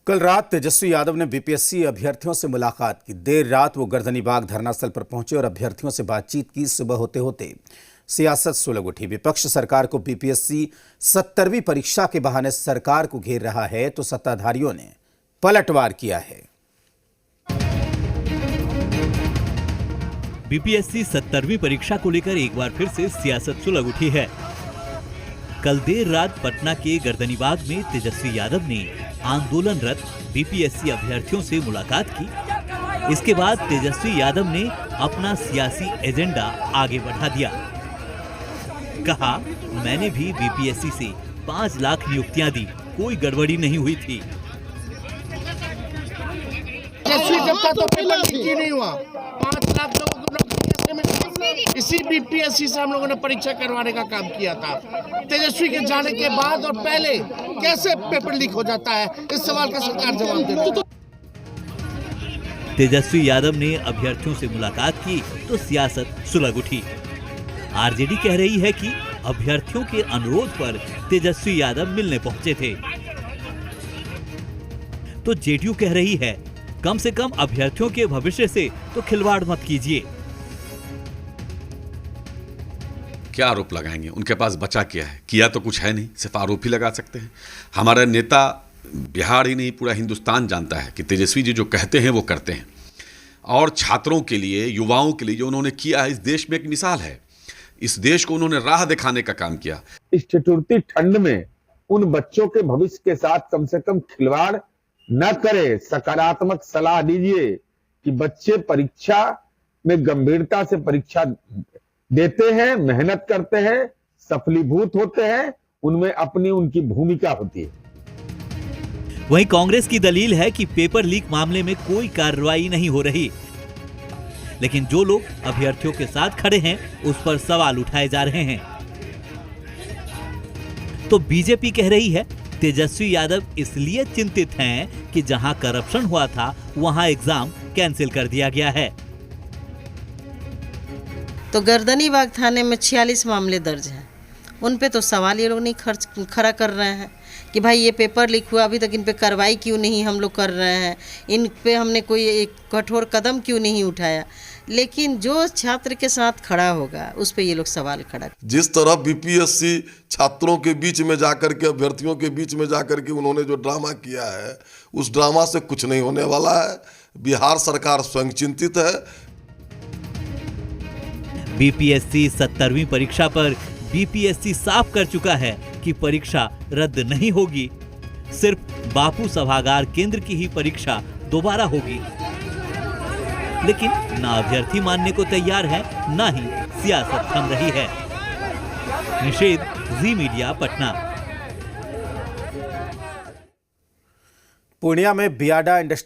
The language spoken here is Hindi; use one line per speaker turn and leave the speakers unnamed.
कल रात तेजस्वी यादव ने बीपीएससी अभ्यर्थियों से मुलाकात की। देर रात वो गर्दनीबाग धरनास्थल पर पहुंचे और अभ्यर्थियों से बातचीत की। सुबह होते होते सियासत सुलग उठी। विपक्ष सरकार को बीपीएससी 70वीं परीक्षा के बहाने सरकार को घेर रहा है, तो सत्ताधारियों ने पलटवार किया है।
बीपीएससी 70वीं परीक्षा को लेकर एक बार फिर से सियासत सुलग उठी है। कल देर रात पटना के गर्दनीबाग में तेजस्वी यादव ने आंदोलनरत बीपीएससी अभ्यर्थियों से मुलाकात की। इसके बाद तेजस्वी यादव ने अपना सियासी एजेंडा आगे बढ़ा दिया। कहा, मैंने भी बीपीएससी से 5 लाख नियुक्तियां दी, कोई गड़बड़ी नहीं हुई थी।
जब तक तो पेपर लीक ही नहीं हुआ, 5 लाख लोगों को इसी बीपीएससी से हम लोगों ने परीक्षा करवाने का काम किया था। तेजस्वी के जाने के बाद और पहले कैसे पेपर लीक हो जाता है, इस सवाल का सरकार जवाब दे।
तेजस्वी यादव ने अभ्यर्थियों से मुलाकात की तो सियासत सुलग उठी। आरजेडी कह रही है कि अभ्यर्थियों के अनुरोध पर तेजस्वी यादव मिलने पहुंचे थे, तो जेडीयू कह रही है कम से कम अभ्यर्थियों के भविष्य से तो खिलवाड़ मत कीजिए।
क्या आरोप लगाएंगे? उनके पास बचा क्या है? किया तो कुछ है नहीं, सिर्फ आरोप ही लगा सकते हैं। हमारा नेता बिहार ही नहीं पूरा हिंदुस्तान जानता है कि तेजस्वी जी जो कहते हैं वो करते हैं, और छात्रों के लिए, युवाओं के लिए जो उन्होंने किया है, इस देश में एक मिसाल है। इस देश को उन्होंने राह दिखाने का काम किया।
इस ठिठुरती ठंड में उन बच्चों के भविष्य के साथ कम से कम खिलवाड़ न करे। सकारात्मक सलाह दीजिए कि बच्चे परीक्षा में गंभीरता से परीक्षा देते हैं, मेहनत करते हैं, सफलीभूत होते हैं, उनमें अपनी उनकी भूमिका होती है।
वहीं कांग्रेस की दलील है कि पेपर लीक मामले में कोई कार्रवाई नहीं हो रही, लेकिन जो लोग अभ्यर्थियों के साथ खड़े हैं उस पर सवाल उठाए जा रहे हैं। तो बीजेपी कह रही है तेजस्वी यादव इसलिए चिंतित हैं कि जहां करप्शन हुआ था वहां एग्जाम कैंसिल कर दिया गया है।
तो गर्दनीबाग थाने में 46 मामले दर्ज हैं, उन पे तो सवाल ये लोग नहीं खड़ा कर रहे हैं कि भाई ये पेपर लीक हुआ, अभी तक इन पे कार्रवाई क्यों नहीं हम लोग कर रहे हैं, इन पे हमने कोई एक कठोर कदम क्यों नहीं उठाया। लेकिन जो छात्र के साथ खड़ा होगा उस पे ये लोग सवाल खड़ा।
जिस तरह बीपीएससी छात्रों के बीच में जाकर के, अभ्यर्थियों के बीच में जाकर के उन्होंने जो ड्रामा किया है, उस ड्रामा से कुछ नहीं होने वाला है। बिहार सरकार स्वयं चिंतित है।
बीपीएससी 70वीं परीक्षा पर बीपीएससी साफ कर चुका है कि परीक्षा रद्द नहीं होगी, सिर्फ बापू सभागार केंद्र की ही परीक्षा दोबारा होगी। लेकिन ना अभ्यर्थी मानने को तैयार है, ना ही सियासत थम रही है। निषेध, जी मीडिया, पटना।
पूर्णिया में बियाडा इंडस्ट्री